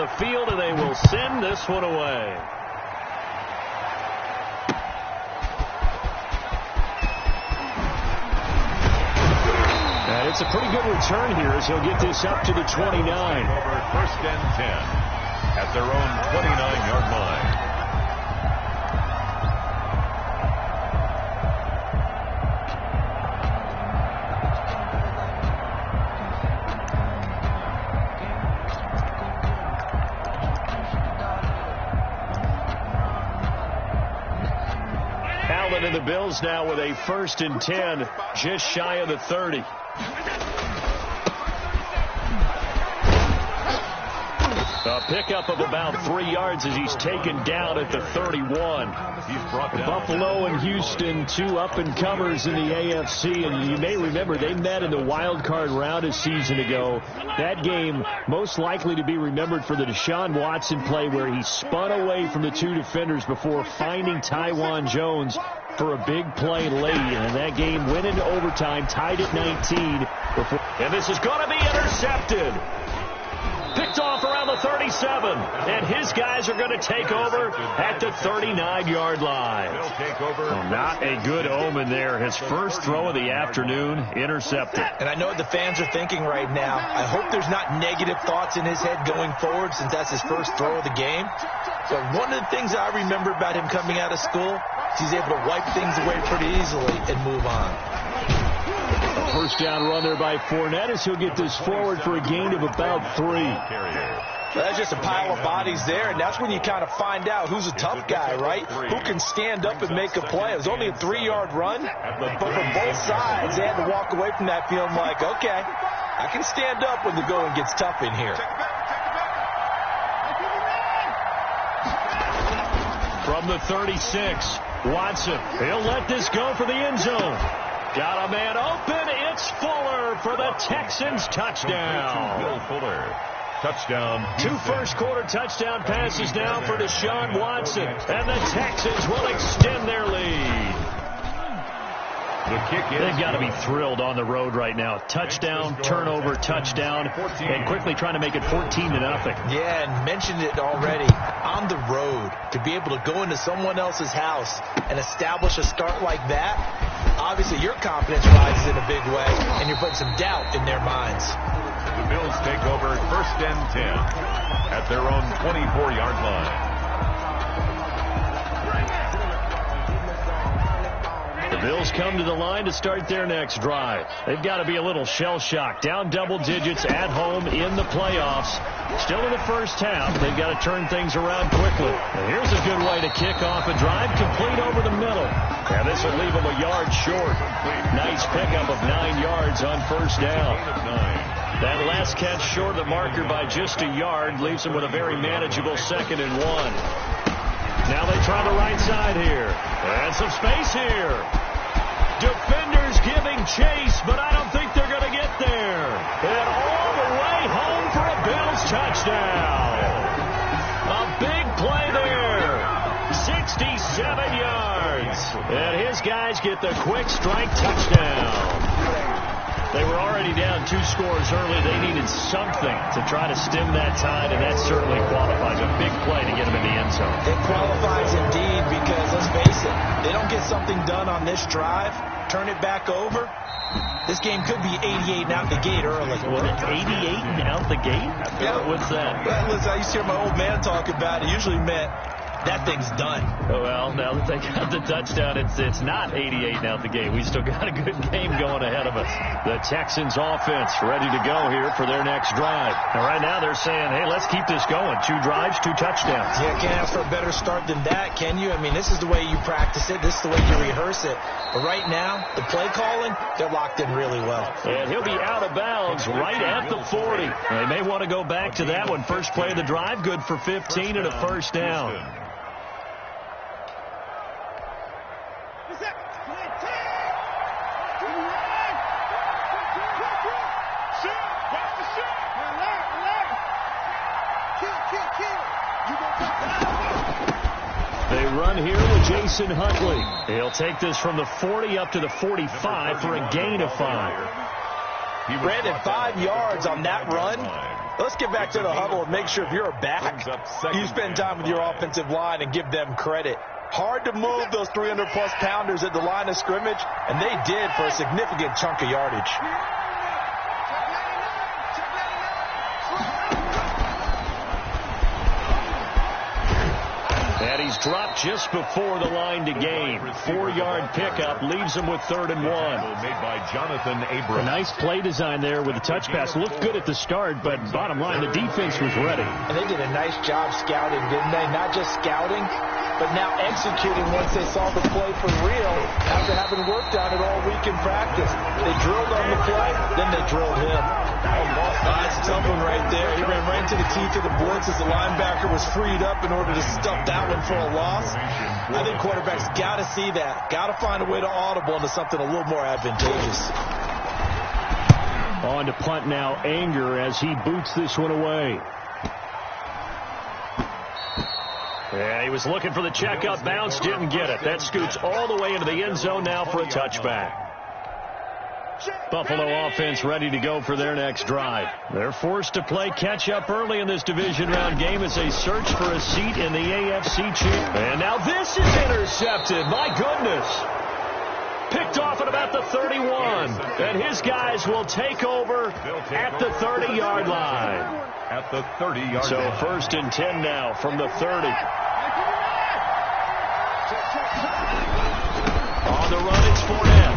the field, and they will send this one away. And it's a pretty good return here as he'll get this up to the 29. Over 1st and 10 at their own 29-yard line. And the Bills now with a 1st and 10, just shy of the 30. A pickup of about 3 yards as he's taken down at the 31. He's brought down. Buffalo and Houston, 2 up-and-comers in the AFC. And you may remember they met in the wild card round a season ago. That game most likely to be remembered for the Deshaun Watson play where he spun away from the 2 defenders before finding Tywan Jones for a big play late. And that game went into overtime, tied at 19. And this is going to be intercepted. Picked off around the 37, and his guys are going to take over at the 39-yard line. Not a good omen there. His first throw of the afternoon, intercepted. And I know what the fans are thinking right now. I hope there's not negative thoughts in his head going forward since that's his first throw of the game. But one of the things I remember about him coming out of school is he's able to wipe things away pretty easily and move on. A first down run there by Fournette as he'll get this forward for a gain of about 3. Well, that's just a pile of bodies there, and that's when you kind of find out who's a tough guy, right? Who can stand up and make a play. It was only a 3-yard run, but from both sides, they had to walk away from that feeling like, okay, I can stand up when the going gets tough in here. From the 36, Watson, he'll let this go for the end zone. Got a man open. It's Fuller for the Texans touchdown. Will Fuller. Touchdown. 2 first-quarter touchdown passes now for Deshaun Watson. And the Texans will extend their lead. The kick is. They've got to be thrilled on the road right now. Touchdown, turnover, touchdown, and quickly trying to make it 14-0. Yeah, and mentioned it already. On the road, to be able to go into someone else's house and establish a start like that, obviously your confidence rises in a big way, and you're putting some doubt in their minds. The Bills take over 1st and 10 at their own 24-yard line. The Bills come to the line to start their next drive. They've got to be a little shell-shocked. Down double digits at home in the playoffs. Still in the first half. They've got to turn things around quickly. And here's a good way to kick off a drive, complete over the middle. And this will leave them a yard short. Nice pickup of 9 yards on first down. That last catch short of the marker by just a yard leaves them with a very manageable 2nd and 1. Now they try the right side here. And some space here. Defenders giving chase, but I don't think they're going to get there. And all the way home for a Bills touchdown. A big play there. 67 yards. And his guys get the quick strike touchdown. They were already down 2 scores early. They needed something to try to stem that tide, and that certainly qualifies. A big play to get them in the end zone. It qualifies indeed because, let's face it, they don't get something done on this drive, turn it back over, this game could be 88 and out the gate early. What, 88 and out the gate? Yeah. What's that? Well, listen, I used to hear my old man talk about it. Usually meant that thing's done. Well, now that they got the touchdown, it's not 88 out the gate. We still got a good game going ahead of us. The Texans offense ready to go here for their next drive. And right now they're saying, hey, let's keep this going. 2 drives, 2 touchdowns. Yeah, can't ask for a better start than that, can you? I mean, this is the way you practice it. This is the way you rehearse it. But right now, the play calling, they're locked in really well. And he'll be out of bounds right at the 40. They may want to go back to that one. First play of the drive, good for 15 and a first down. They run here with Jason Huntley. He'll take this from the 40 up to the 45 for a gain of 5. He ran at 5 yards on that run. Let's get back to the huddle and make sure if you're a back, you spend time with your offensive line and give them credit. Hard to move those 300-plus pounders at the line of scrimmage, and they did for a significant chunk of yardage. And he's dropped just before the line to gain. 4-yard pickup leaves him with 3rd and 1. Made by Jonathan Abrams. A nice play design there with the touch pass. Looked good at the start, but bottom line, the defense was ready. And they did a nice job scouting, didn't they? Not just scouting, but now executing once they saw the play for real after having worked on it all week in practice. They drilled on the play, then they drilled him. That's a tough one right there. He ran right into the teeth of the blitz as the linebacker was freed up in order to stuff that one for a loss. I think quarterbacks got to see that. Got to find a way to audible into something a little more advantageous. On to punt now, Anger as he boots this one away. Yeah, he was looking for the check-up bounce, didn't get it. That scoots all the way into the end zone now for a touchback. Buffalo offense ready to go for their next drive. They're forced to play catch-up early in this division round game as they search for a seat in the AFC Championship. And now this is intercepted. My goodness. Picked off at about the 31. And his guys will take over at the 30-yard line. At the 30-yard so line. 1st and 10 now from the 30. On the run, it's Fournette.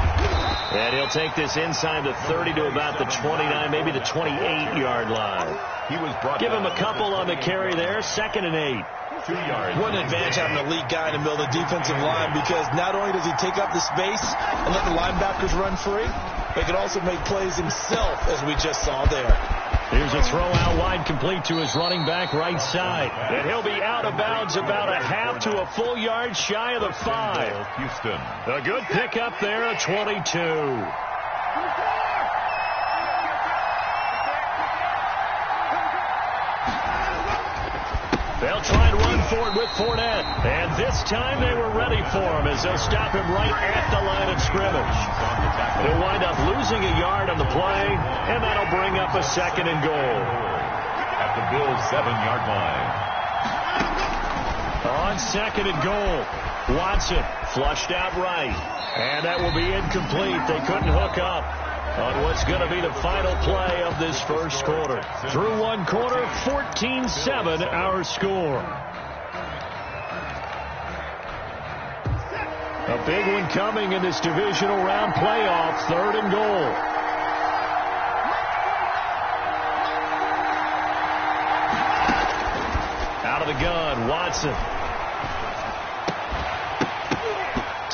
And he'll take this inside the 30 to about the 29, maybe the 28-yard line. He was brought Give him a couple on the carry there. 2nd and 8. 2 yards. What an advantage having an elite guy in the middle of the defensive line, because not only does he take up the space and let the linebackers run free, but he can also make plays himself, as we just saw there. Here's a throw out wide, complete to his running back right side. And he'll be out of bounds about a half to a full yard shy of the 5. Houston. A good pickup there, a 22. They'll try and run for it with Fournette. And this time they were ready for him as they'll stop him right at the line of scrimmage. He'll wind up losing a yard on the play, and that'll bring up a 2nd and goal. At the Bills' 7-yard line. On 2nd and goal, Watson flushed out right. And that will be incomplete. They couldn't hook up on what's going to be the final play of this first quarter. Through one quarter, 14-7 our score. A big one coming in this divisional round playoff. 3rd and goal. Out of the gun, Watson.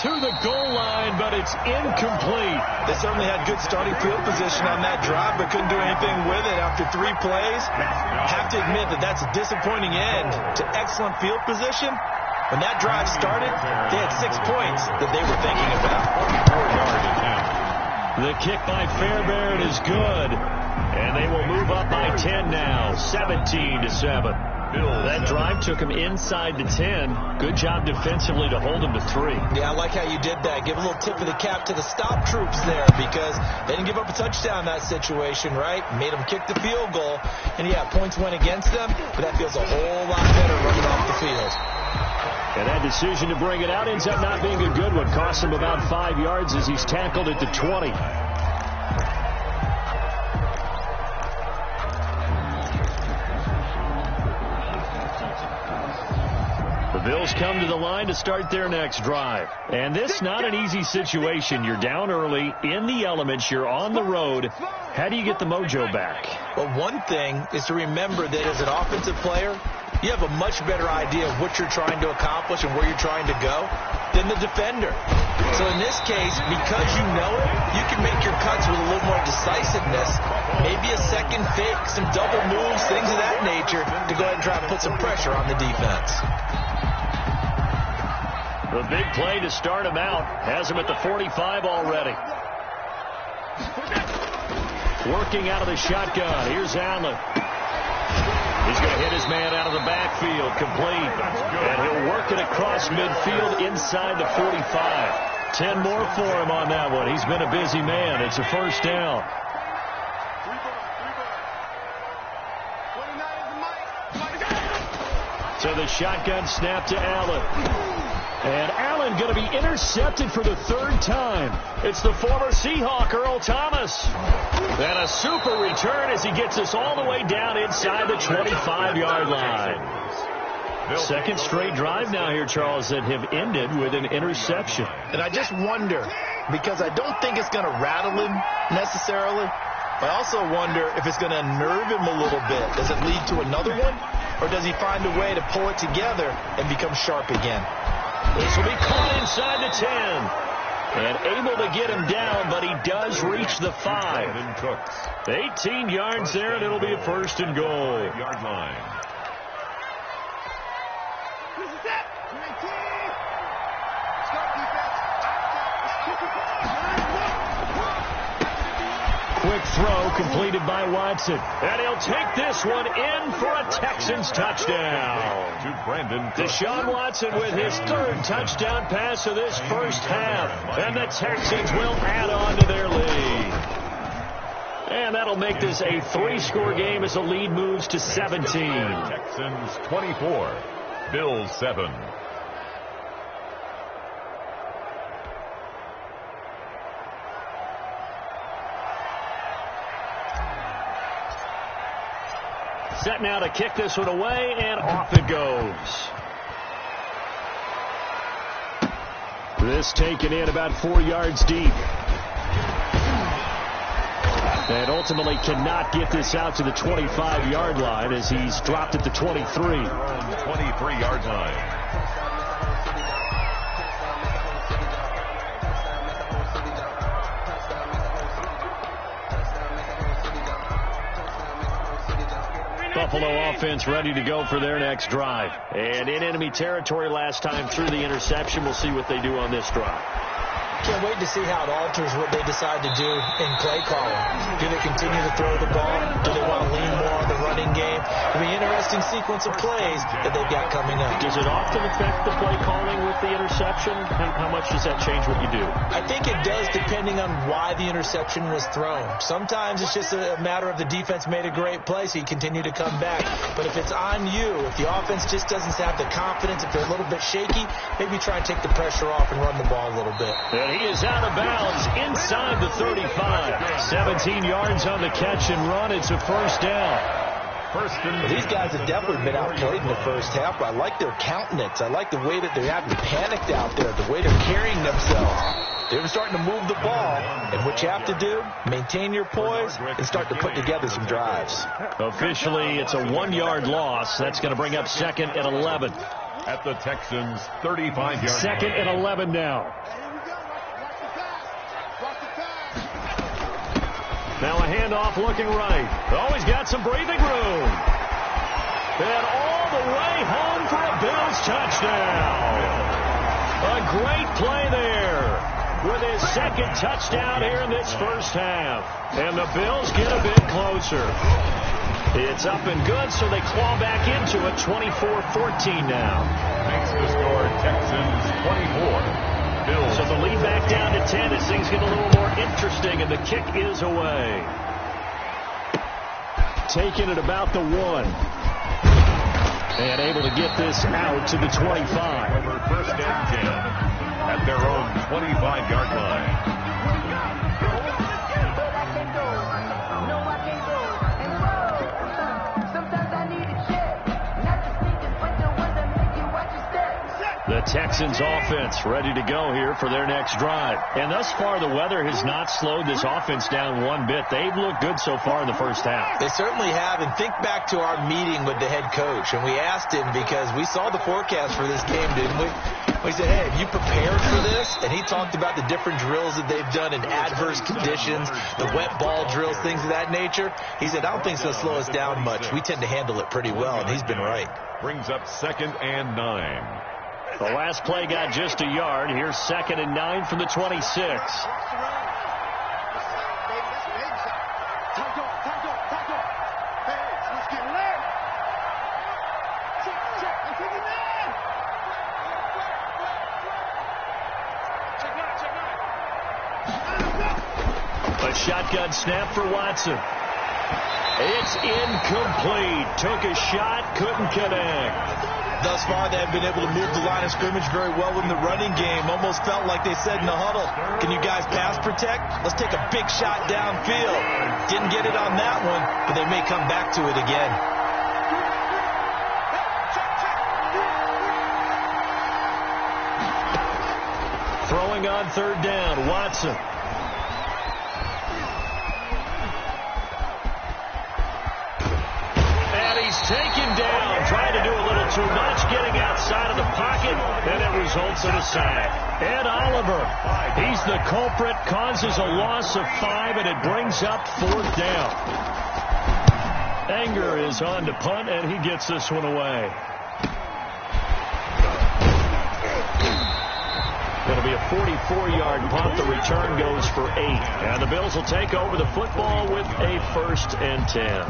To the goal line, but it's incomplete. They certainly had good starting field position on that drive, but couldn't do anything with it after 3 plays. Have to admit that that's a disappointing end to excellent field position. When that drive started, they had 6 points that they were thinking about. 4-yard attempt. The kick by Fairbairn is good, and they will move up by 10 now, 17-7. That drive took him inside the 10. Good job defensively to hold him to 3. Yeah, I like how you did that. Give a little tip of the cap to the stop troops there, because they didn't give up a touchdown in that situation, right? Made them kick the field goal. And, yeah, points went against them, but that feels a whole lot better running off the field. And that decision to bring it out ends up not being a good one. Cost him about 5 yards as he's tackled at the 20. The Bills come to the line to start their next drive. And this not an easy situation. You're down early, in the elements, you're on the road. How do you get the mojo back? Well, one thing is to remember that as an offensive player, you have a much better idea of what you're trying to accomplish and where you're trying to go than the defender. So in this case, because you know it, you can make your cuts with a little more decisiveness. Maybe a second fake, some double moves, things of that nature, to go ahead and try and put some pressure on the defense. The big play to start him out has him at the 45 already. Working out of the shotgun. Here's Allen. He's going to hit his man out of the backfield, complete. And he'll work it across midfield inside the 45. 10 more for him on that one. He's been a busy man. It's a first down. So the shotgun snap to Allen. And Allen going to be intercepted for the third time. It's the former Seahawk, Earl Thomas. And a super return as he gets us all the way down inside the 25-yard line. Second straight drive now here, Charles, that have ended with an interception. And I just wonder, because I don't think it's going to rattle him necessarily, I also wonder if it's going to unnerve him a little bit. Does it lead to another one? Or does he find a way to pull it together and become sharp again? This will be caught inside the 10. And able to get him down, but he does reach the 5. 18 yards there, and it'll be a first and goal. Yard line. Quick throw completed by Watson. And he'll take this one in for a Texans touchdown. To Brandon Deshaun Watson with his third touchdown pass of this first half. And the Texans will add on to their lead. And that'll make this a 3-score game as the lead moves to 17. Texans 24, Bills 7. Set now to kick this one away, and off it goes. This taken in about 4 yards deep. And ultimately cannot get this out to the 25-yard line as he's dropped at the 23. 23-yard line. Buffalo offense ready to go for their next drive. And in enemy territory last time through the interception. We'll see what they do on this drive. Can't wait to see how it alters what they decide to do in play calling. Do they continue to throw the ball? Do they want to lean more on the running game? It'll be an interesting sequence of plays that they've got coming up. Does it often affect the play calling with the interception? How much does that change what you do? I think it does depending on why the interception was thrown. Sometimes it's just a matter of the defense made a great play, so you continue to come back. But if it's on you, if the offense just doesn't have the confidence, if they're a little bit shaky, maybe try and take the pressure off and run the ball a little bit. And he is out of bounds inside the 35. 17 yards on the catch and run. It's a first down. These guys have definitely been outplayed in the first half, but I like their countenance. I like the way that they're having panicked out there, the way they're carrying themselves. They're starting to move the ball, and what you have to do, maintain your poise and start to put together some drives. Officially, it's a 1-yard loss. That's going to bring up second and 11. At the Texans' 35-yard second and 11 now. Now a handoff looking right. Always got some breathing room. And all the way home for a Bills touchdown. A great play there with his second touchdown here in this first half. And the Bills get a bit closer. It's up and good, so they claw back into it 24-14 now. Makes the score Texans 24. So the lead back down to 10 as things get a little more interesting, and the kick is away. Taking it about the 1. And able to get this out to the 25. Over first and 10 at their own 25-yard line. The Texans offense ready to go here for their next drive. And thus far, the weather has not slowed this offense down one bit. They've looked good so far in the first half. They certainly have. And think back to our meeting with the head coach. And we asked him, because we saw the forecast for this game, didn't we? We said, hey, have you prepared for this? And he talked about the different drills that they've done in adverse conditions, the wet ball drills, things of that nature. He said, I don't think it's going to slow us down much. We tend to handle it pretty well, and he's been right. Brings up second and 9. The last play got just a yard. Here's second and 9 from the 26. A shotgun snap for Watson. It's incomplete. Took a shot, couldn't connect. thus far, they have been able to move the line of scrimmage very well in the running game. Almost felt like they said in the huddle, can you guys pass protect? Let's take a big shot downfield. Didn't get it on that one, but they may come back to it again. Throwing on third down, Watson. Taken down, trying to do a little too much, getting outside of the pocket, and it results in a sack. Ed Oliver, he's the culprit, causes a loss of 5, and it brings up 4th down. Anger is on to punt, and he gets this one away. It'll be a 44-yard punt. The return goes for 8. And the Bills will take over the football with a 1st and 10.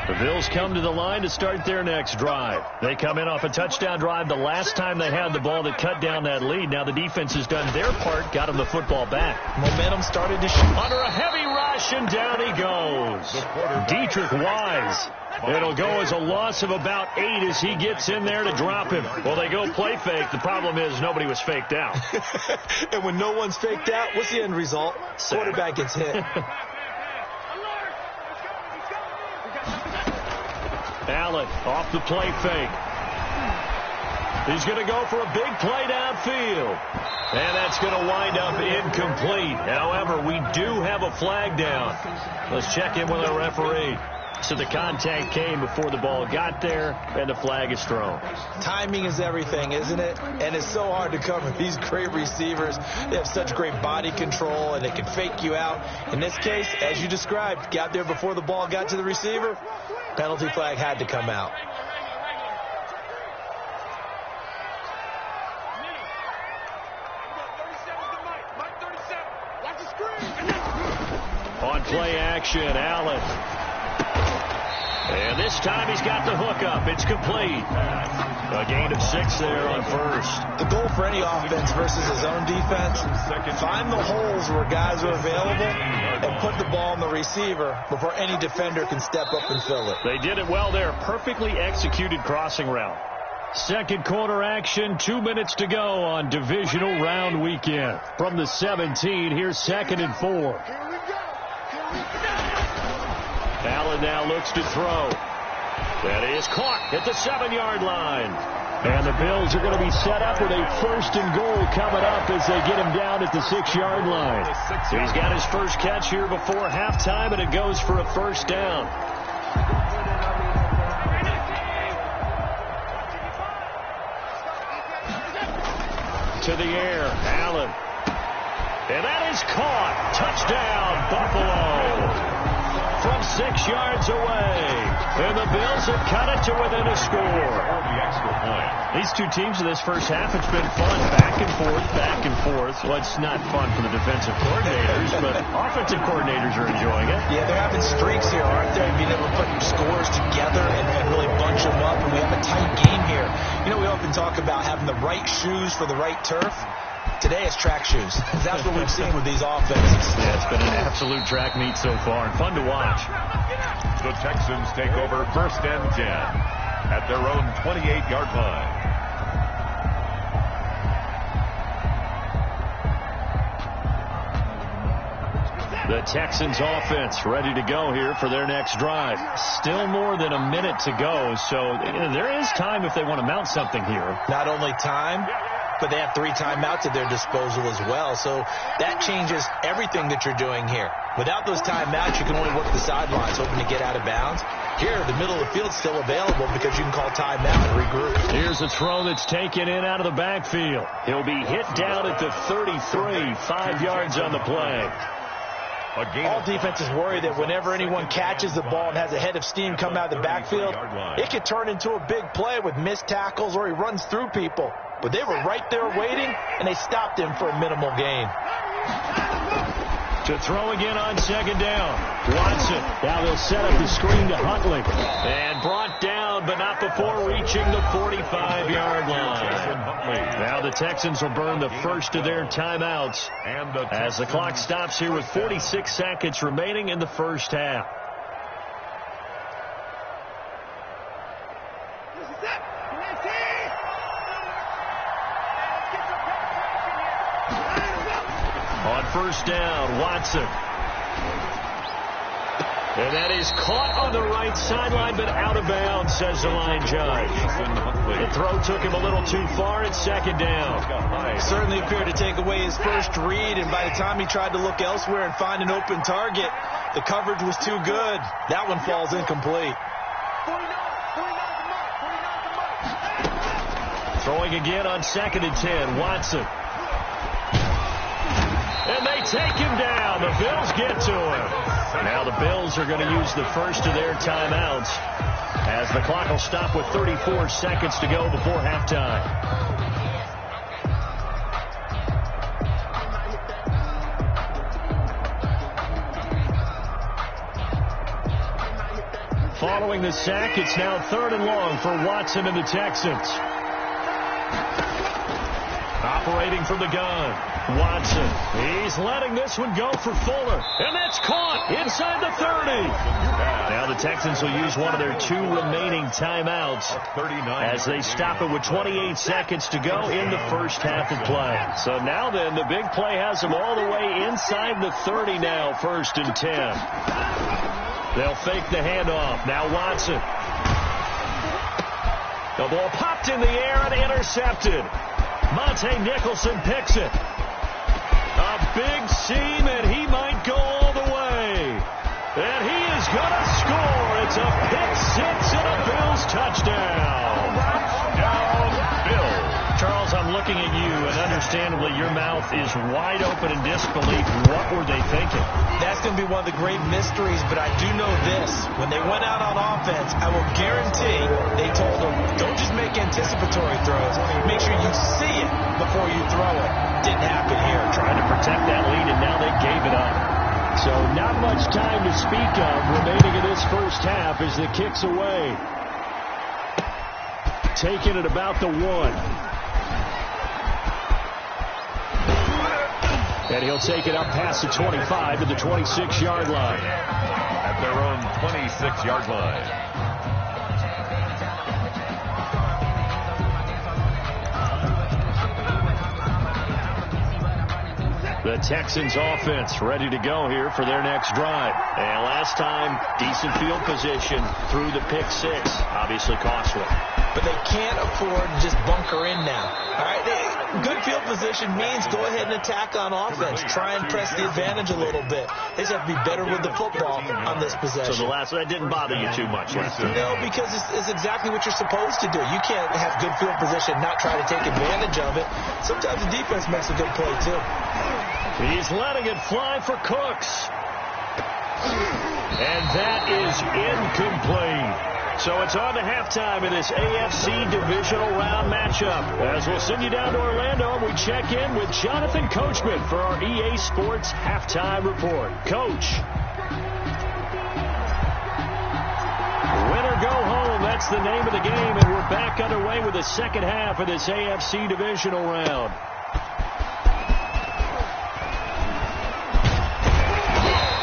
The Bills come to the line to start their next drive. They come in off a touchdown drive the last time they had the ball that cut down that lead. Now the defense has done their part, got them the football back. Momentum started to shoot. Under a heavy rush, and down he goes. Dietrich Wise. It'll go as a loss of about 8 as he gets in there to drop him. Well, they go play fake. The problem is nobody was faked out. And when no one's faked out, what's the end result? Quarterback gets hit. Allen off the play fake. He's going to go for a big play downfield. And that's going to wind up incomplete. However, we do have a flag down. Let's check in with our referee. So the contact came before the ball got there, and the flag is thrown. Timing is everything, isn't it? And it's so hard to cover. These great receivers, they have such great body control, and they can fake you out. In this case, as you described, got there before the ball got to the receiver. Penalty flag had to come out. On play action, Allen. And this time he's got the hook up. It's complete. A gain of 6 there on first. The goal for any offense versus his own defense, find the holes where guys are available and put the ball on the receiver before any defender can step up and fill it. They did it well there. Perfectly executed crossing route. Second quarter action, 2 minutes to go on divisional round weekend. From the 17, here's 2nd and 4. Allen now looks to throw. That is caught at the 7-yard line. And the Bills are going to be set up with a 1st and goal coming up as they get him down at the 6-yard line. So he's got his first catch here before halftime, and it goes for a 1st down. To the air, Allen. And that is caught. Touchdown, Buffalo. From 6 yards away. And the Bills have cut it to within a score. These two teams in this first half, it's been fun. Back and forth, back and forth. Well, it's not fun for the defensive coordinators, but offensive coordinators are enjoying it. Yeah, they're having streaks here, aren't they? Being able to put scores together and really bunch them up. And we have a tight game here. You know, we often talk about having the right shoes for the right turf. Today it's track shoes. That's what we've seen with these offenses. Yeah, it's been an absolute track meet so far, and fun to watch. The Texans take over 1st and 10 at their own 28-yard line. The Texans offense ready to go here for their next drive. Still more than a minute to go, so there is time if they want to mount something here. Not only time, but they have 3 timeouts at their disposal as well. So that changes everything that you're doing here. Without those timeouts, you can only work the sidelines, hoping to get out of bounds. Here, the middle of the field's still available because you can call timeout and regroup. Here's a throw that's taken in out of the backfield. He'll be hit down at the 33, 5 yards on the play. All defenses worry that whenever anyone catches the ball and has a head of steam come out of the backfield, it could turn into a big play with missed tackles or he runs through people. But they were right there waiting, and they stopped him for a minimal gain. To throw again on 2nd down. Watson. Now they'll set up the screen to Huntley. And brought down but not before reaching the 45-yard line. Now the Texans will burn the first of their timeouts as the clock stops here with 46 seconds remaining in the first half. On first down, Watson. And that is caught on the right sideline, but out of bounds, says the line judge. The throw took him a little too far. It's second down. Certainly appeared to take away his first read, and by the time he tried to look elsewhere and find an open target, the coverage was too good. That one falls incomplete. Throwing again on 2nd and 10, Watson. And they take him down. The Bills get to him. Now the Bills are going to use the first of their timeouts as the clock will stop with 34 seconds to go before halftime. Following the sack, it's now 3rd and long for Watson and the Texans. Operating from the gun, Watson. He's letting this one go for Fuller. And that's caught inside the 30. Now the Texans will use one of their 2 remaining timeouts as they stop it with 28 seconds to go in the first half of play. So now then, the big play has them all the way inside the 30 now, 1st and 10. They'll fake the handoff. Now Watson. The ball popped in the air and intercepted. Monte Nicholson picks it. A big seam, and he might go all the way. And he is going to score. It's a pick 6 and a Bills touchdown. Touchdown, Bills. Charles, I'm looking at you, and understandably your mouth is wide open in disbelief. What were they thinking? That's going to be one of the great mysteries, but I do know this. When they went out on offense, I will guarantee they told them, don't just make anticipatory throws. Make sure you see it before you throw it. Didn't happen here. Trying to protect that lead, and now they gave it up. So not much time to speak of remaining in this first half as the kick's away. Taking it about the 1. And he'll take it up past the 25 to the 26-yard line. At their own 26-yard line. The Texans offense ready to go here for their next drive. And last time, decent field position through the pick 6. Obviously costly. But they can't afford to just bunker in now. All right, good field position means go ahead and attack on offense. Try and press the advantage a little bit. They just have to be better with the football on this possession. So the last, that didn't bother you too much last time? No, because it's exactly what you're supposed to do. You can't have good field position and not try to take advantage of it. Sometimes the defense makes a good play, too. He's letting it fly for Cooks. And that is incomplete. So it's on to halftime in this AFC divisional round matchup. As we'll send you down to Orlando, and we check in with Jonathan Coachman for our EA Sports Halftime Report. Coach. Win or go home, that's the name of the game, and we're back underway with the second half of this AFC divisional round.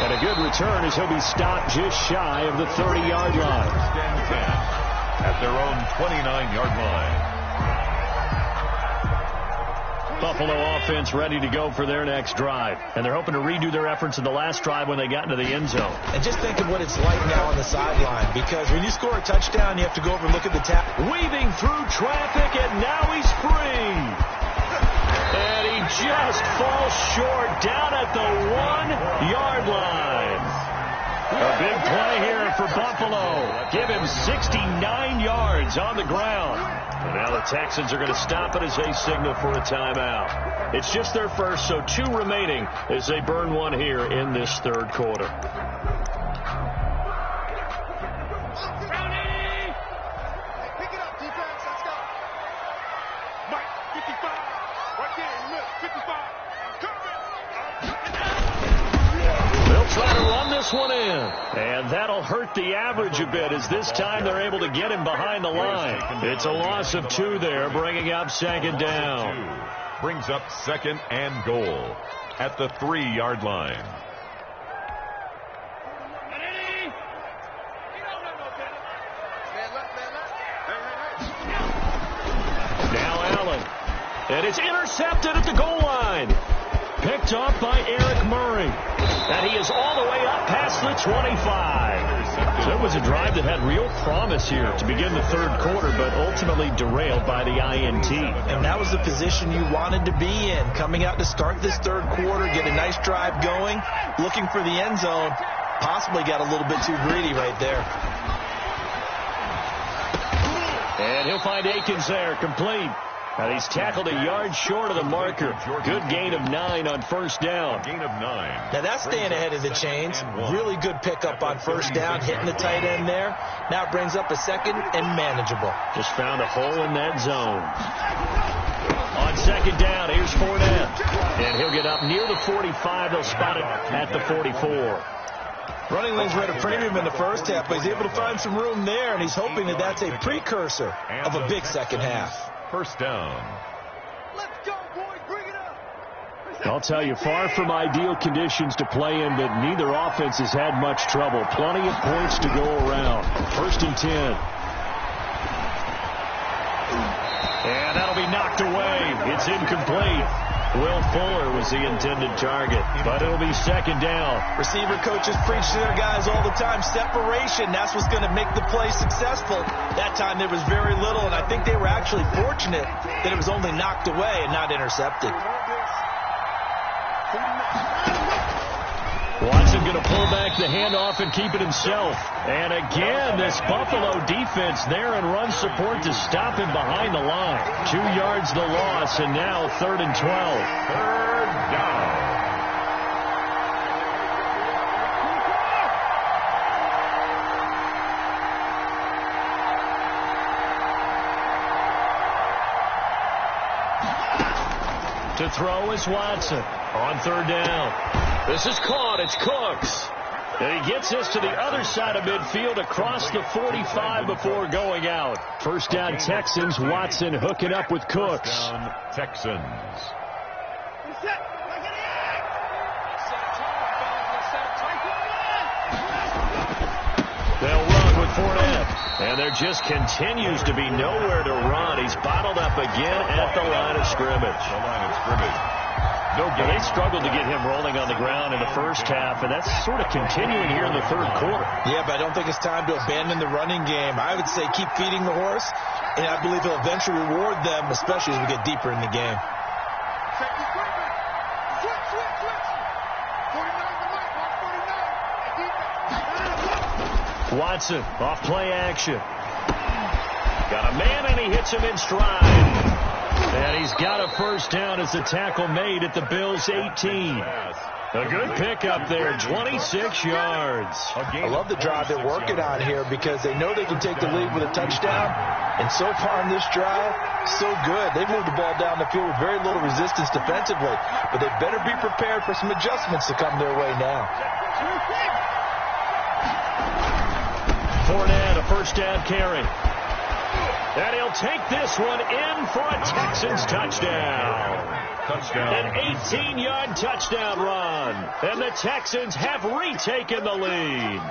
And a good return as he'll be stopped just shy of the 30-yard line. At their own 29-yard line. Buffalo offense ready to go for their next drive. And they're hoping to redo their efforts in the last drive when they got into the end zone. And just think of what it's like now on the sideline, because when you score a touchdown, you have to go over and look at the tap. Weaving through traffic, and now he's free. And he just falls short down at the 1-yard line. A big play here for Buffalo. Give him 69 yards on the ground. And now the Texans are going to stop it as they signal for a timeout. It's just their first, so 2 remaining as they burn one here in this third quarter. try to run this one in. And that'll hurt the average a bit as this time they're able to get him behind the line. It's a loss of 2 there, bringing up second down. Brings up second and goal at the 3-yard line. Now Allen. And it's intercepted at the goal line. Picked up by Eric Murray. And he is all the way up past the 25. So it was a drive that had real promise here to begin the third quarter, but ultimately derailed by the INT. And that was the position you wanted to be in. Coming out to start this third quarter, get a nice drive going, looking for the end zone. Possibly got a little bit too greedy right there. And he'll find Akins there, complete. And he's tackled a yard short of the marker. Good gain of 9 on first down. Gain of 9. Now that's staying ahead of the chains. Really good pickup on first down, hitting the tight end there. Now it brings up a second and manageable. Just found a hole in that zone. On second down, here's Fournette. And he'll get up near the 45. They'll spot it at the 44. Running lanes were at a premium in the first half, but he's able to find some room there, and he's hoping that that's a precursor of a big second half. First down. Let's go, boys. Bring it up. I'll tell you, far from ideal conditions to play in, but neither offense has had much trouble. Plenty of points to go around. First and 10. And that'll be knocked away. It's incomplete. Will Fuller was the intended target, but it'll be second down. Receiver coaches preach to their guys all the time. Separation, that's what's going to make the play successful. That time there was very little, and I think they were actually fortunate that it was only knocked away and not intercepted. Watson going to pull back the handoff and keep it himself. And again, this Buffalo defense there and run support to stop him behind the line. 2 yards the loss, and now third and 12. Third down. To throw is Watson on third down. This is caught. It's Cooks. And he gets this to the other side of midfield across the 45 before going out. First down Texans. Watson hooking up with Cooks. First down Texans. They'll run with Fournette. And there just continues to be nowhere to run. He's bottled up again at the line of scrimmage. The line of scrimmage. No gain. They struggled to get him rolling on the ground in the first half, and that's sort of continuing here in the third quarter. Yeah, but I don't think it's time to abandon the running game. I would say keep feeding the horse, and I believe he'll eventually reward them, especially as we get deeper in the game. Watson off play action. Got a man, and he hits him in stride. And he's got a first down as the tackle made at the Bills' 18. A good pickup there, 26 yards. I love the drive they're working on here because they know they can take the lead with a touchdown. And so far in this drive, so good. They've moved the ball down the field with very little resistance defensively. But they better be prepared for some adjustments to come their way now. Fournette, a first down carry. And he'll take this one in for a Texans touchdown. An 18-yard touchdown run. And the Texans have retaken the lead.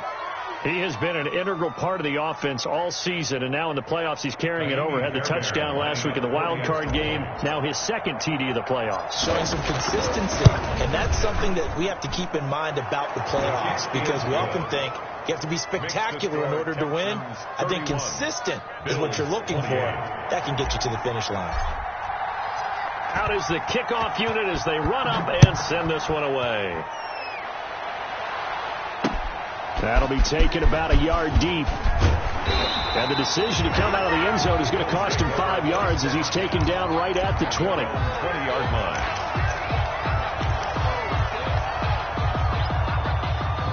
He has been an integral part of the offense all season, and now in the playoffs he's carrying it over. Had the touchdown last week in the wild card game. Now his second TD of the playoffs. Showing some consistency, and that's something that we have to keep in mind about the playoffs, because we often think you have to be spectacular in order to win. I think consistent is what you're looking for. That can get you to the finish line. Out is the kickoff unit as they run up and send this one away. That'll be taken about a yard deep. And the decision to come out of the end zone is going to cost him 5 yards as he's taken down right at the 20. 20-yard line.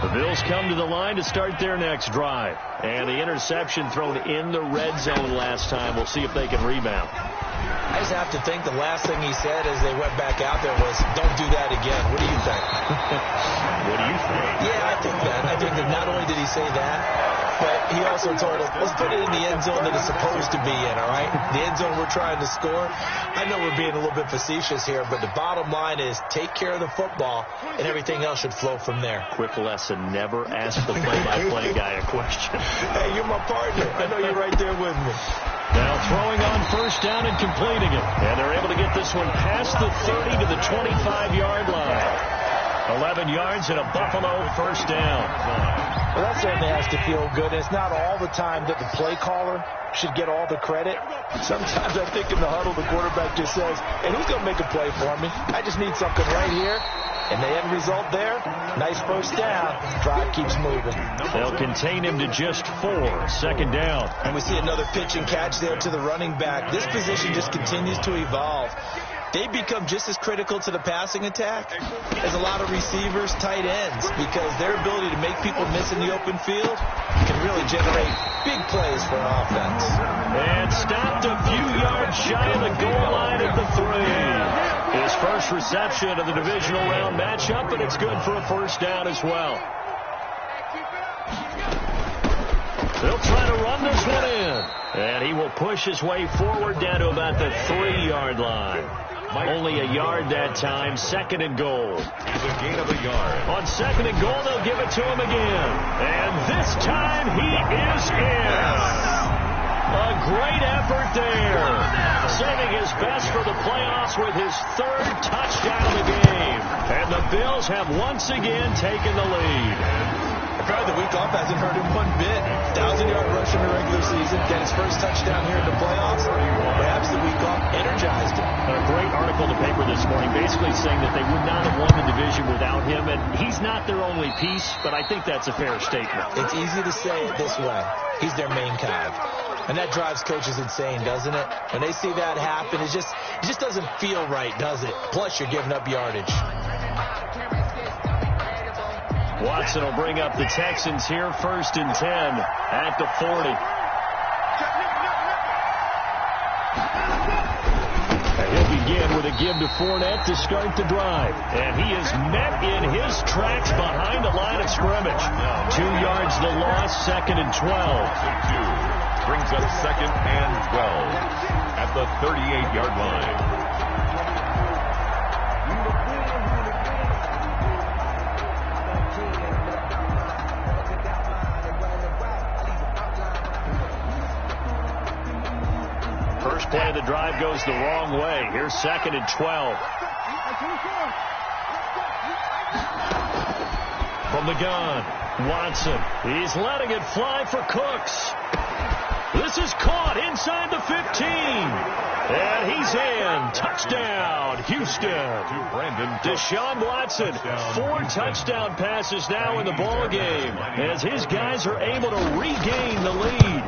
The Bills come to the line to start their next drive. And the interception thrown in the red zone last time. We'll see if they can rebound. I just have to think the last thing he said as they went back out there was, don't do that again. What do you think? What do you think? Yeah, I think that. I think that not only did he say that, but he also told us, let's put it in the end zone that it's supposed to be in, all right? The end zone we're trying to score. I know we're being a little bit facetious here, but the bottom line is take care of the football, and everything else should flow from there. Quick lesson, never ask the play-by-play guy a question. Hey, you're my partner. I know you're right there with me. Now throwing on first down and completing it. And they're able to get this one past the 30 to the 25-yard line. 11 yards and a Buffalo first down. Well, that certainly has to feel good. It's not all the time that the play caller should get all the credit. Sometimes I think in the huddle, the quarterback just says, hey, who's going to make a play for me? I just need something right here. And the end result there, nice first down. Drive keeps moving. They'll contain him to just 4. Second down. And we see another pitch and catch there to the running back. This position just continues to evolve. They become just as critical to the passing attack as a lot of receivers, tight ends, because their ability to make people miss in the open field can really generate big plays for an offense. And stopped a few yards shy of the goal line at the 3. His first reception of the divisional round matchup, and it's good for a first down as well. They'll try to run this one in. And he will push his way forward down to about the 3-yard line. Only a yard that time. Second and goal. He's a gain of a yard. On second and goal, they'll give it to him again. And this time he is in. A great effort there. Saving his best for the playoffs with his 3rd touchdown of the game. And the Bills have once again taken the lead. Probably the week off hasn't hurt him one bit. 1,000-yard rush in the regular season. Get his first touchdown here in the playoffs. Perhaps the week off energized him. A great article in the paper this morning basically saying that they would not have won the division without him. And he's not their only piece, but I think that's a fair statement. It's easy to say it this way. He's their main cog. And that drives coaches insane, doesn't it? When they see that happen, it just doesn't feel right, does it? Plus, you're giving up yardage. Watson will bring up the Texans here, 1st and 10 at the 40. And he'll begin with a give to Fournette to start the drive. And he is met in his tracks behind the line of scrimmage. 2 yards the loss, 2nd and 12. Brings up 2nd and 12 at the 38-yard line. First play of the drive goes the wrong way. Here's 2nd and 12. From the gun, Watson. He's letting it fly for Cooks. This is caught inside the 15. And he's in. Touchdown, Houston. Deshaun Watson, 4 touchdown passes now in the ball game as his guys are able to regain the lead.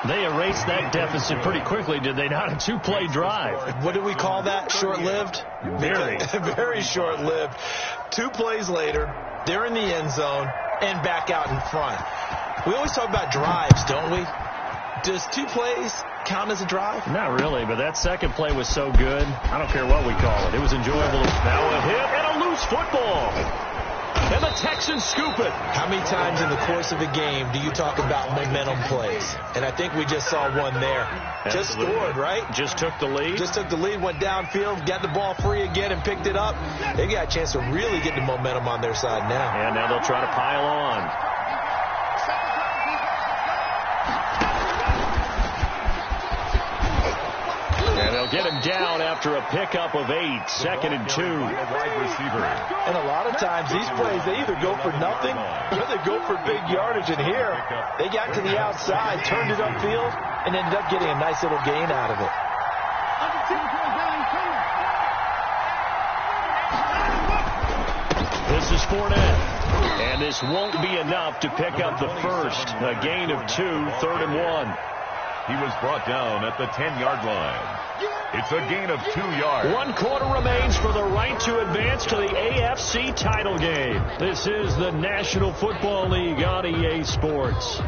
They erased that deficit pretty quickly, did they not? A 2-play drive. What do we call that? Short-lived? Very. Very short-lived. 2 plays later, they're in the end zone and back out in front. We always talk about drives, don't we? Does 2 plays count as a drive? Not really, but that second play was so good. I don't care what we call it. It was enjoyable. Now a hit and a loose football. And the Texans scoop it. How many times in the course of a game do you talk about momentum plays? And I think we just saw one there. Absolutely. Just scored, right? Just took the lead. Just took the lead, went downfield, got the ball free again, and picked it up. They got a chance to really get the momentum on their side now. And now they'll try to pile on. And they'll get him down after a pickup of 8. 2nd and 2. And a lot of times these plays, they either go for nothing or they go for big yardage. And here, they got to the outside, turned it upfield, and ended up getting a nice little gain out of it. This is Fournette. And this won't be enough to pick up the first. A gain of 2, 3rd and 1. He was brought down at the 10-yard line. It's a gain of 2 yards. 1 quarter remains for the right to advance to the AFC title game. This is the National Football League on EA Sports.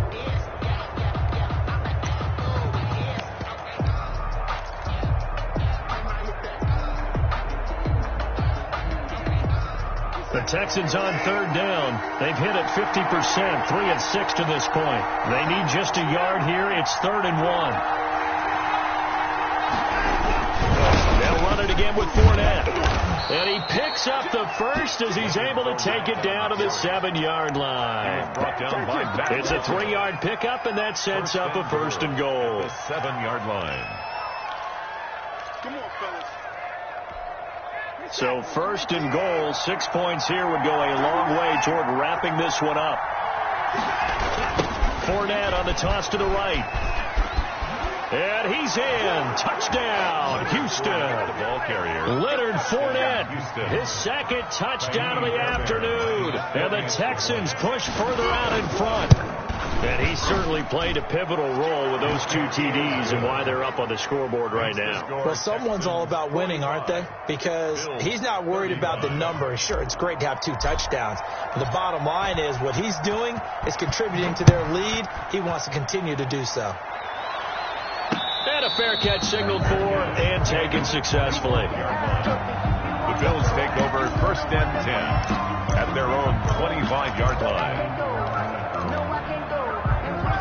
Texans on third down. They've hit it 50%, 3 of 6 to this point. They need just a yard here. It's 3rd and 1. They'll run it again with Fournette. And he picks up the first as he's able to take it down to the 7-yard line. Brought down by It's a 3-yard pickup, and that sets up a 1st and goal. the 7-yard line. Come on, fellas. So 1st and goal, 6 points here would go a long way toward wrapping this one up. Fournette on the toss to the right. And he's in. Touchdown, Houston. The ball carrier. Leonard Fournette, Houston. his 2nd touchdown of the afternoon. And the Texans push further out in front. And he certainly played a pivotal role with those 2 TDs and why they're up on the scoreboard right now. Well, someone's all about winning, aren't they? Because he's not worried about the number. Sure, it's great to have 2 touchdowns. But the bottom line is what he's doing is contributing to their lead. He wants to continue to do so. And a fair catch signaled for and taken successfully. The Bills take over 1st and 10 at their own 25-yard line.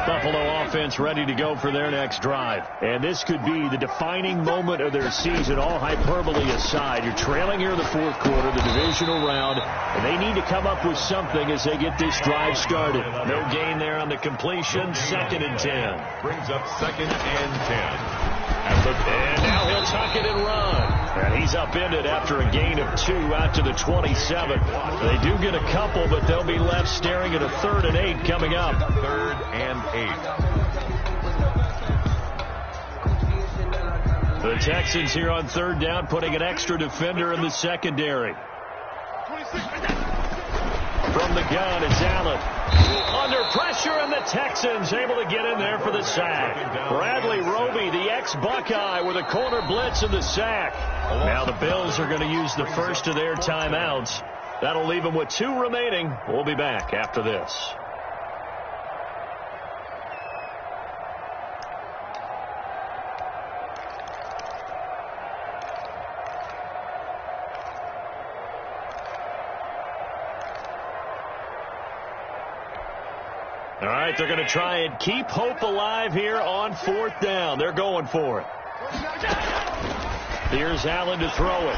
Buffalo offense ready to go for their next drive. And this could be the defining moment of their season, all hyperbole aside. You're trailing here in the 4th quarter, the divisional round, and they need to come up with something as they get this drive started. No gain there on the completion, 2nd and 10. Brings up 2nd and 10. And now he'll tuck it and run. And he's upended after a gain of 2 out to the 27. They do get a couple, but they'll be left staring at a 3rd and 8 coming up. 3rd and 8. The Texans here on 3rd down, putting an extra defender in the secondary. From the gun, it's Allen. Under pressure, and the Texans able to get in there for the sack. Bradley Roby, the ex-Buckeye, with a corner blitz and the sack. Now the Bills are going to use the first of their timeouts. That'll leave them with 2 remaining. We'll be back after this. All right, they're going to try and keep hope alive here on 4th down. They're going for it. Here's Allen to throw it.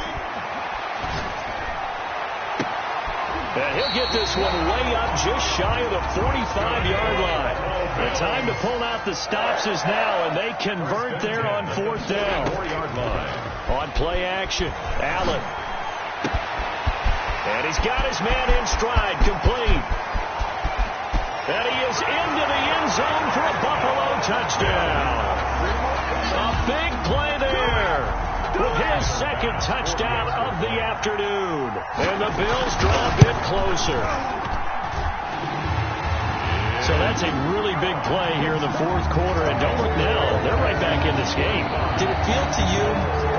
And he'll get this one way up just shy of the 45-yard line. The time to pull out the stops is now, and they convert there on 4th down. 4-yard line. On play action, Allen. And he's got his man in stride, complete. And he is into the end zone for a Buffalo touchdown. A big play there with his 2nd touchdown of the afternoon. And the Bills draw a bit closer. So that's a really big play here in the 4th quarter. And don't look now, they're right back in this game. Did it feel to you,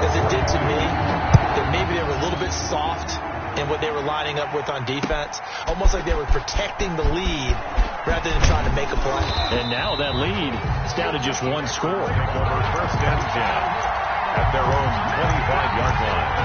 as it did to me, that maybe they were a little bit soft in what they were lining up with on defense? Almost like they were protecting the lead rather than trying to make a play. And now that lead is down to just 1 score. Take over 1st and 10 at their own 25-yard line.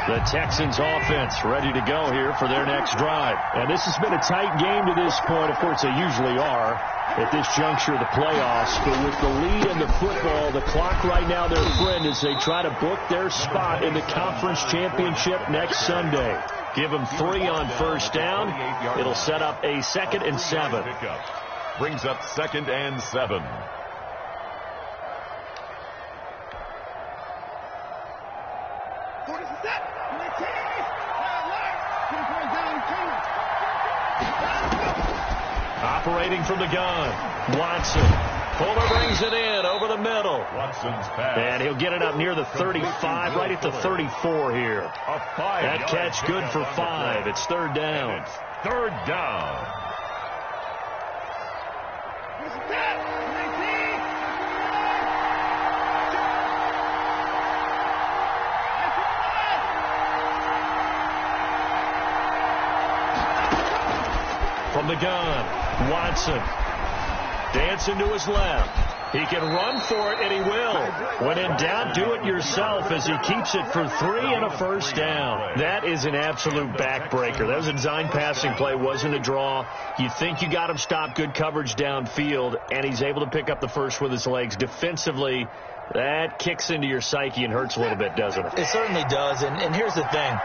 The Texans offense ready to go here for their next drive. And this has been a tight game to this point. Of course, they usually are at this juncture of the playoffs. But with the lead in the football, the clock right now their friend as they try to book their spot in the conference championship next Sunday. Give them 3 on 1st down. It'll set up a 2nd and 7. Brings up 2nd and 7. Operating from the gun, Watson. Fuller brings it in over the middle. Watson's pass. And he'll get it up near the 35, right at the 34 here. A 5-yard That catch good for 5. It's 3rd down. And it's 3rd down. From the gun, Watson. Dancing to his left. He can run for it, and he will. When in doubt, do it yourself as he keeps it for 3 and a first down. That is an absolute backbreaker. That was a design passing play, wasn't a draw. You think you got him stopped, good coverage downfield, and he's able to pick up the first with his legs. Defensively, that kicks into your psyche and hurts a little bit, doesn't it? It certainly does, and here's the thing.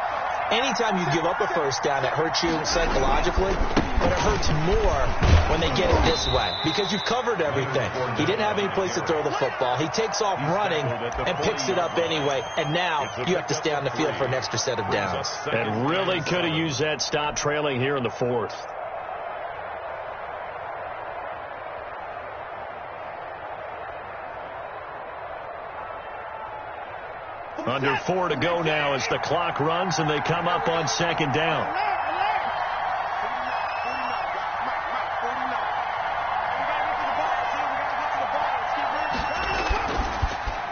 Anytime you give up a first down, it hurts you psychologically, but it hurts more when they get it this way because you've covered everything. He didn't have any place to throw the football. He takes off running and picks it up anyway, and now you have to stay on the field for an extra set of downs. And really could have used that stop trailing here in the 4th. Under 4 to go now as the clock runs and they come up on 2nd down.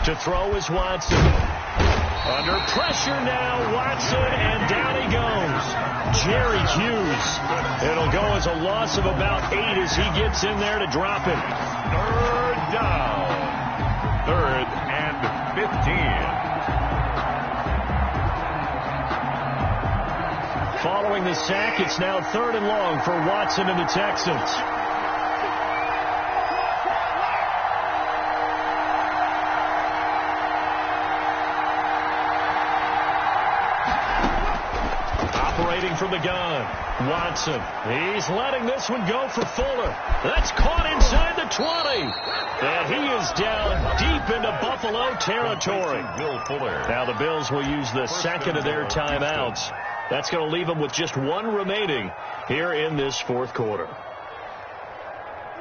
To throw is Watson. Under pressure now, Watson, and down he goes. Jerry Hughes. It'll go as a loss of about 8 as he gets in there to drop it. 3rd down. 3rd and 15. Following the sack, it's now 3rd and long for Watson and the Texans. Operating from the gun, Watson. He's letting this one go for Fuller. That's caught inside the 20. And he is down deep into Buffalo territory. Now the Bills will use the second of their timeouts. That's going to leave them with just 1 remaining here in this 4th quarter.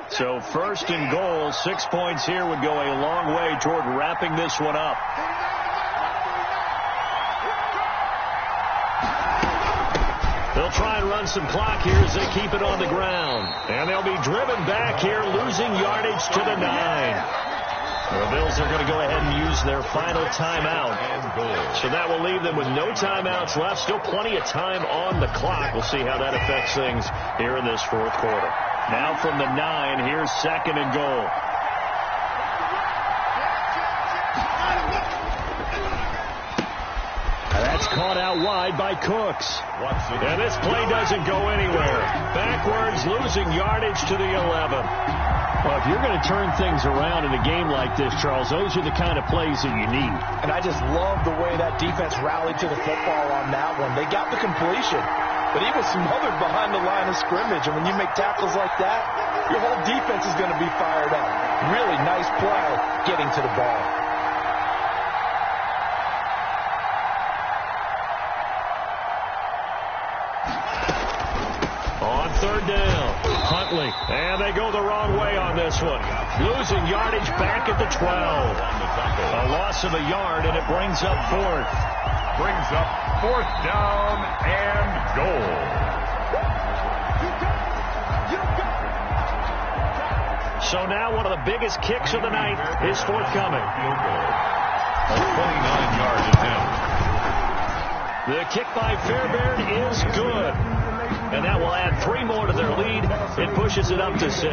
So 1st and goal, 6 points here would go a long way toward wrapping this one up. They'll try and run some clock here as they keep it on the ground. And they'll be driven back here, losing yardage to the 9. The Bills are going to go ahead and use their final timeout. So that will leave them with no timeouts left. Still plenty of time on the clock. We'll see how that affects things here in this 4th quarter. Now from the 9, here's 2nd and goal. That's caught out wide by Cooks. And this play doesn't go anywhere. Backwards, losing yardage to the 11. Well, if you're going to turn things around in a game like this, Charles, those are the kind of plays that you need. And I just love the way that defense rallied to the football on that one. They got the completion, but he was smothered behind the line of scrimmage. And when you make tackles like that, your whole defense is going to be fired up. Really nice play getting to the ball. On 3rd down, Huntley, and they go the wrong way on this one. Losing yardage back at the 12. A loss of a yard, and it brings up 4th. Brings up 4th down and goal. So now one of the biggest kicks of the night is forthcoming. A 29-yard attempt. The kick by Fairbairn is good. And that will add 3 more to their lead. It pushes it up to 6.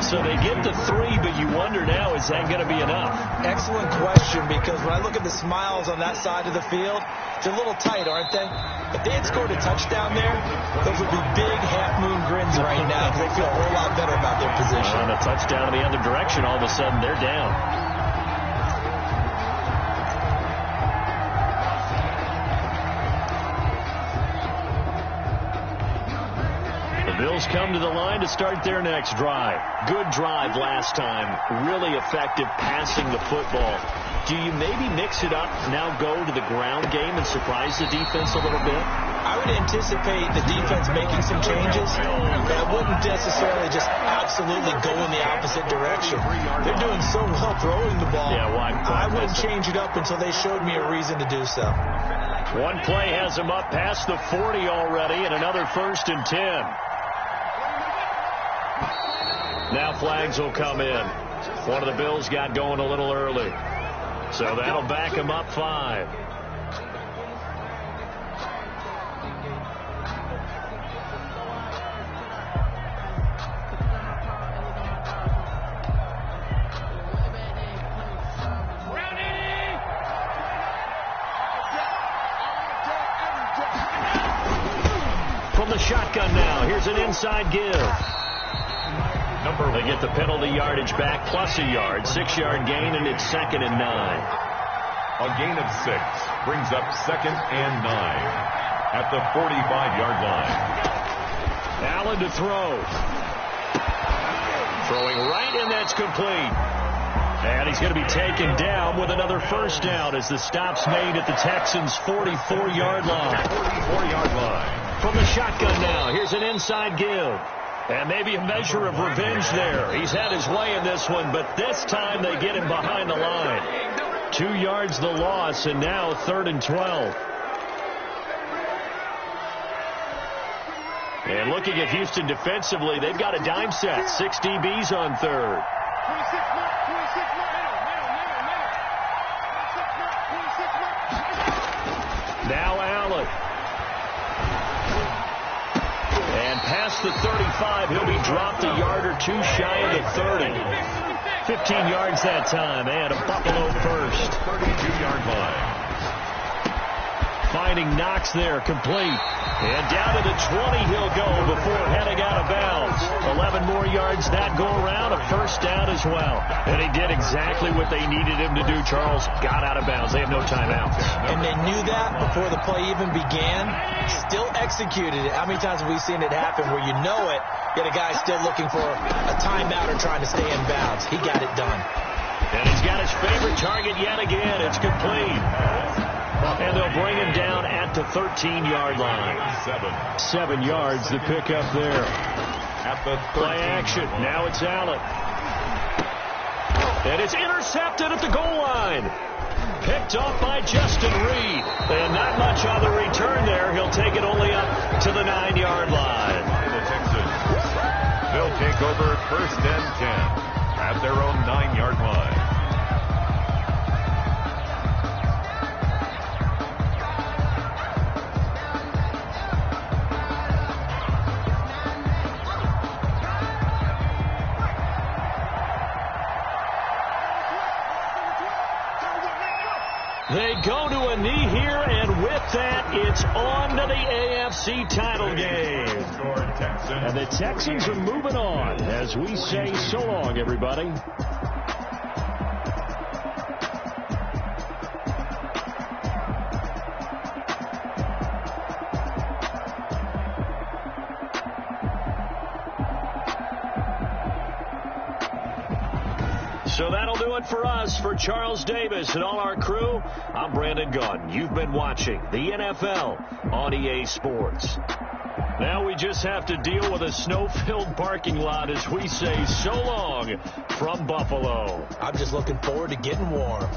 So they get to 3, but you wonder now, is that going to be enough? Excellent question, because when I look at the smiles on that side of the field, it's a little tight, aren't they? If they had scored a touchdown there, those would be big half-moon grins right now because they feel a whole lot better about their position. On a touchdown in the other direction, all of a sudden they're down. Bills come to the line to start their next drive. Good drive last time. Really effective passing the football. Do you maybe mix it up, now go to the ground game and surprise the defense a little bit? I would anticipate the defense making some changes, but I wouldn't necessarily just absolutely go in the opposite direction. They're doing so well throwing the ball. Yeah, I wouldn't change it up until they showed me a reason to do so. One play has them up past the 40 already, and another 1st and 10. Now flags will come in. One of the Bills got going a little early. So that'll back them up 5. shotgun now. Here's an inside give. They get the penalty yardage back plus a yard. 6-yard gain, and it's 2nd and 9. A gain of 6 brings up 2nd and 9 at the 45-yard line. Allen to throw. Throwing right, and that's complete. And he's going to be taken down with another first down as the stop's made at the Texans' 44-yard line. 44-yard line. From the shotgun now, here's an inside give. And maybe a measure of revenge there. He's had his way in this one, but this time they get him behind the line. 2 yards the loss, and now 3rd and 12. And looking at Houston defensively, they've got a dime set. 6 DBs on 3rd. Now Allen. And past the 35, he'll be dropped a yard or 2 shy of the 30. 15 yards that time, and a Buffalo first. 32-yard line. Finding Knox there, complete. And down to the 20 he'll go before heading out of bounds. 11 more yards that go around, a first down as well. And he did exactly what they needed him to do, Charles. Got out of bounds. They have no timeouts. And they knew that before the play even began. Still executed it. How many times have we seen it happen where you know it, yet a guy still looking for a timeout or trying to stay in bounds? He got it done. And he's got his favorite target yet again. It's complete. And they'll bring him down at the 13-yard line. 7 yards the pickup there. At the play action. Now it's Allen. And it's intercepted at the goal line. Picked off by Justin Reed. And not much on the return there. He'll take it only up to the 9-yard line. The Texans. They'll take over 1st and 10 at their own 9-yard line. They go to a knee here, and with that, it's on to the AFC title game. And the Texans are moving on as we say so long, everybody. So that'll do it for us. For Charles Davis and all our crew, I'm Brandon Gaudin. You've been watching the NFL on EA Sports. Now we just have to deal with a snow-filled parking lot as we say so long from Buffalo. I'm just looking forward to getting warm.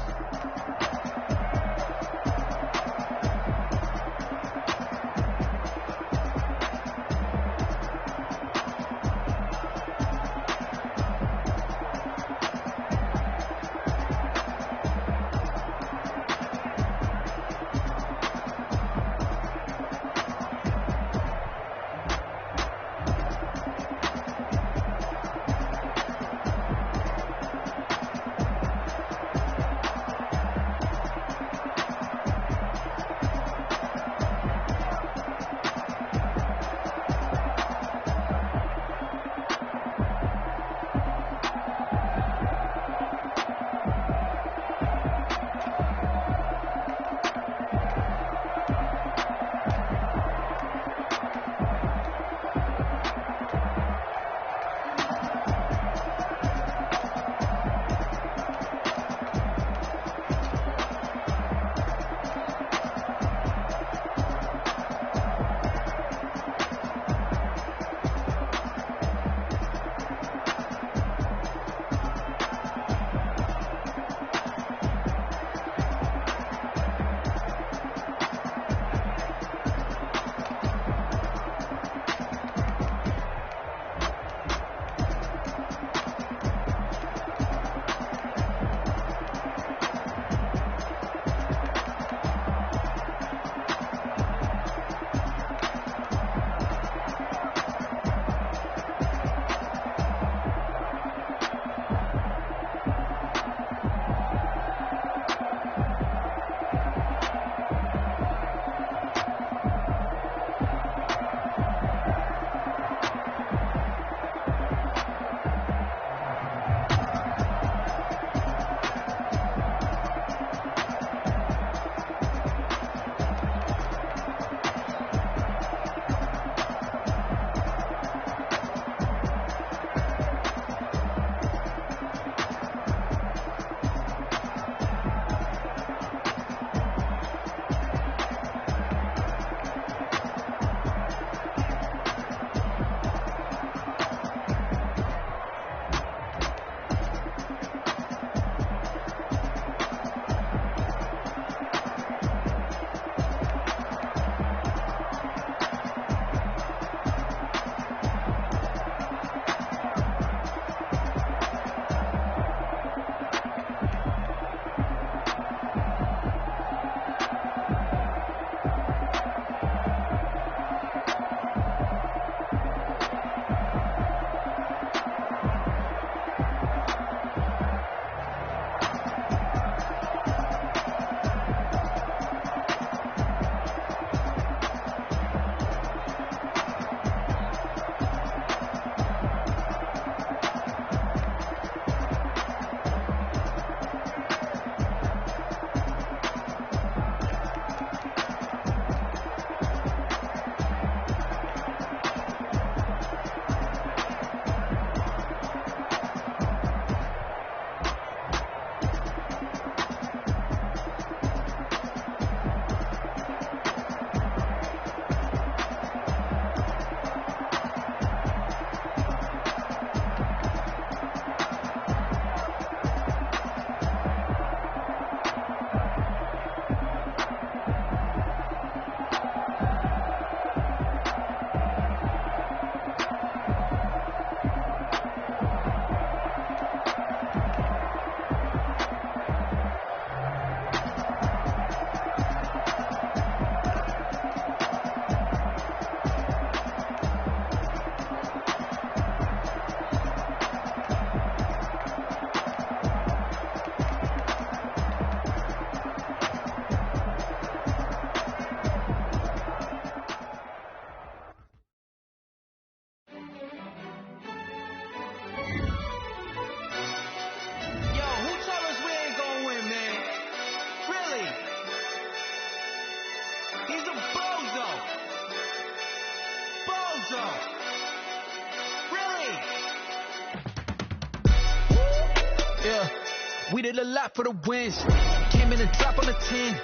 We did a lot for the wins. Came in and drop on the 10.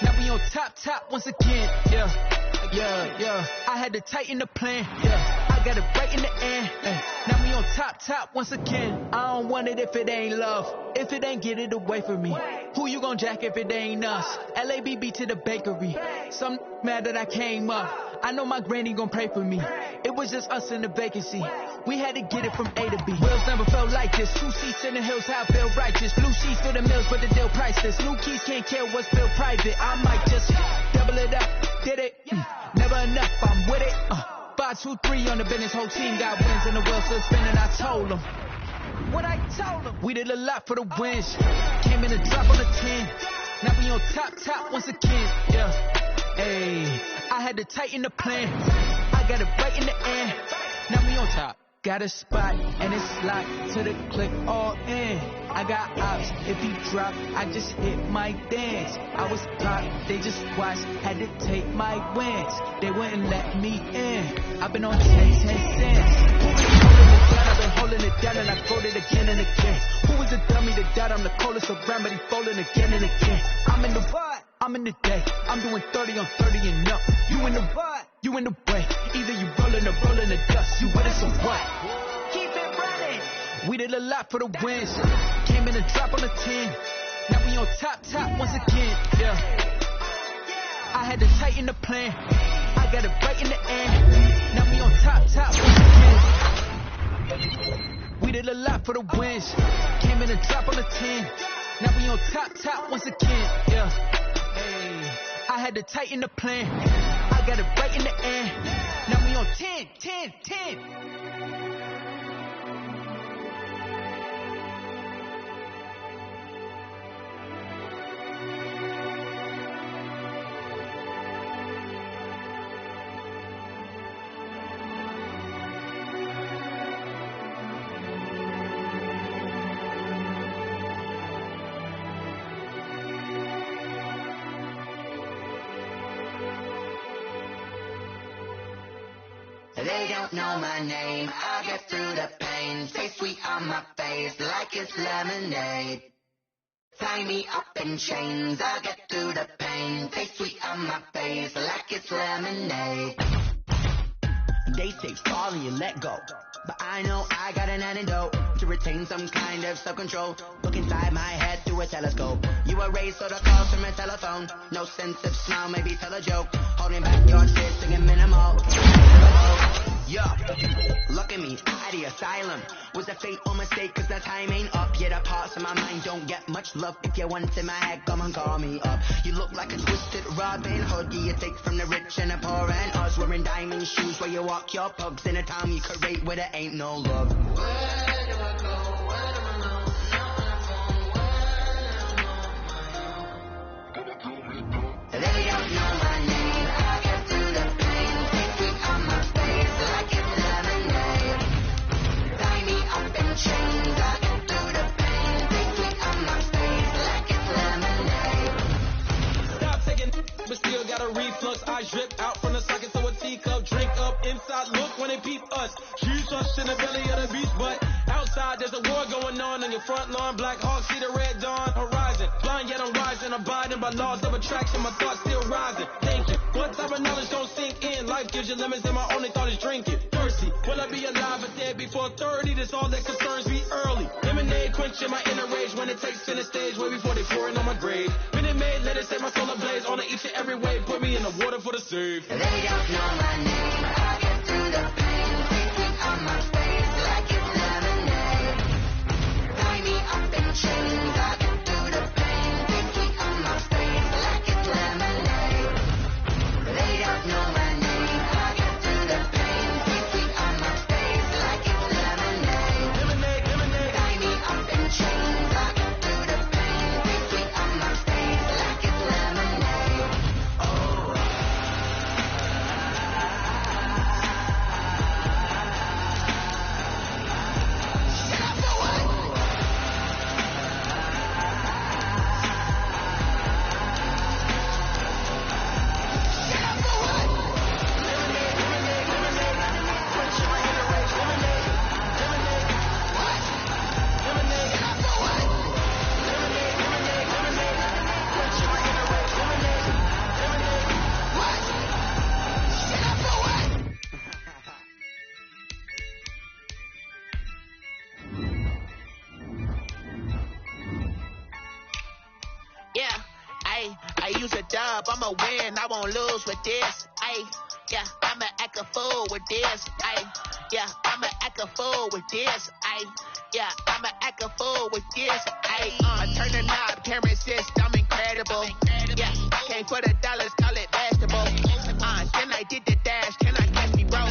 Now we on top once again. Yeah. I had to tighten the plan. Yeah. I got it right in the end. Now we on top once again. I don't want it if it ain't love. If it ain't, get it away from me. Who you gon' jack if it ain't us? LABB to the bakery. Some mad that I came up. I know my granny gon' pray for me. It was just us in the vacancy. We had to get it from A to B. Wheels never felt like this. 2 seats in the hills, how I feel righteous. Blue sheets for the mills, but the deal priceless. New keys can't care what's built private. I might just double it up. Did it? Never enough, I'm with it. 5, 2, 3 on the business. Whole team got wins and the wheels still spinning. I told them what I told them. We did a lot for the wins. Came in and drop on the 10. Now we on top once again. Yeah. Ayy, I had to tighten the plan. I got it right in the end. Now we on top. Got a spot and it's locked to the click all in. I got ops, if he drop, I just hit my dance. I was top, they just watched, had to take my wins. They wouldn't let me in. I've been on 10 cents. I've been holding it down and I fold it again and again. Who was the dummy that died? I'm the coldest around, but he folding again and again. I'm in the what? I'm in the day. I'm doing 30 on 30 and up. You in the what? You in the way. Either you rolling or rolling the dust. You with it, so what? Keep it running. We did a lot for the wins. Came in and drop on the 10. Now we on top once again. Yeah. I had to tighten the plan. I got it right in the end. Now we on top once again. We did a lot for the wins. Came in and drop on the 10. Now we on top once again. Yeah. Hey, I had to tighten the plan. I got it right in the end. Now we on 10. They don't know my name, I get through the pain. Stay sweet on my face like it's lemonade. Tie me up in chains, I get through the pain. Stay sweet on my face like it's lemonade. They say fall and you let go, but I know I got an antidote to retain some kind of self-control. Look inside my head through a telescope. You erase all the calls from a telephone. No sense of smile, maybe tell a joke. Holding back your tears, singing minimal. Yeah, look at me, out of the asylum. Was a fate or mistake, cause the time ain't up. Yet the parts of my mind don't get much love. If you're once in my head, come and call me up. You look like a twisted Robin Hood. You take from the rich and the poor and us. Wearing diamond shoes where you walk your pugs. In a town you create where there ain't no love. Where do I go? Where do I know? Not when I'm on my own. They don't know my name. I get through the pain. Take sweet on my face like it's lemonade. Tie me up in chains. I get through the pain. Take sweet on my face like it's lemonade. Stop taking, but still got a reflux. I drip out from the socket so a teacup. Drink up inside. Look when they peep us. Huge us in the belly of the beast, but outside there's a war going on your front lawn. Black Hawk see the red dawn horizon. Blind yet I'm rising, abiding by laws of attraction. My thoughts still rising. Thinking, what type of knowledge don't sink in? Life gives you limits and my only thought is drinking. Thirsty, will I be alive or dead before 30? That's all that concerns me early. Lemonade quenching my inner rage when it takes center stage way before they pour it on my grave. Minute Maid, let it set my soul ablaze. On each and every way, put me in the water for the save. They don't know my name. I get through the pain. Take sweet on my face like it's lemonade. Tie me up in chains. I get through the pain. Take sweet on my face like it's lemonade. They don't know my name. I get through the pain. Take sweet on my face like it's lemonade. Tie me up in chains. I get through the pain. Take sweet on my face like it's lemonade. Oh. Ayy, I use a dub, I'ma win, I won't lose with this. Ayy, yeah, I'ma act a fool with this. Ayy, yeah, I'ma act a fool with this. Ayy, yeah, I'ma act a fool with this. Ayy, I turn the knob, camera assist, I'm incredible. Yeah, came for the dollars, call it basketball. Then I did the dash, can I catch me, bro?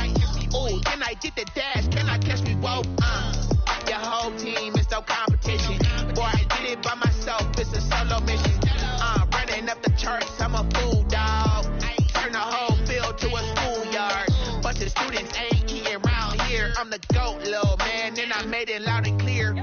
Ooh, then I did the dash, can I catch me, bro? Your whole team is no competition. Boy, I did it by myself, it's a solo mission. Running up the charts, I'm a fool, dog. Turn the whole field to a schoolyard. Bunch of students ain't eating around here. I'm the GOAT, little man, and I made it loud and clear.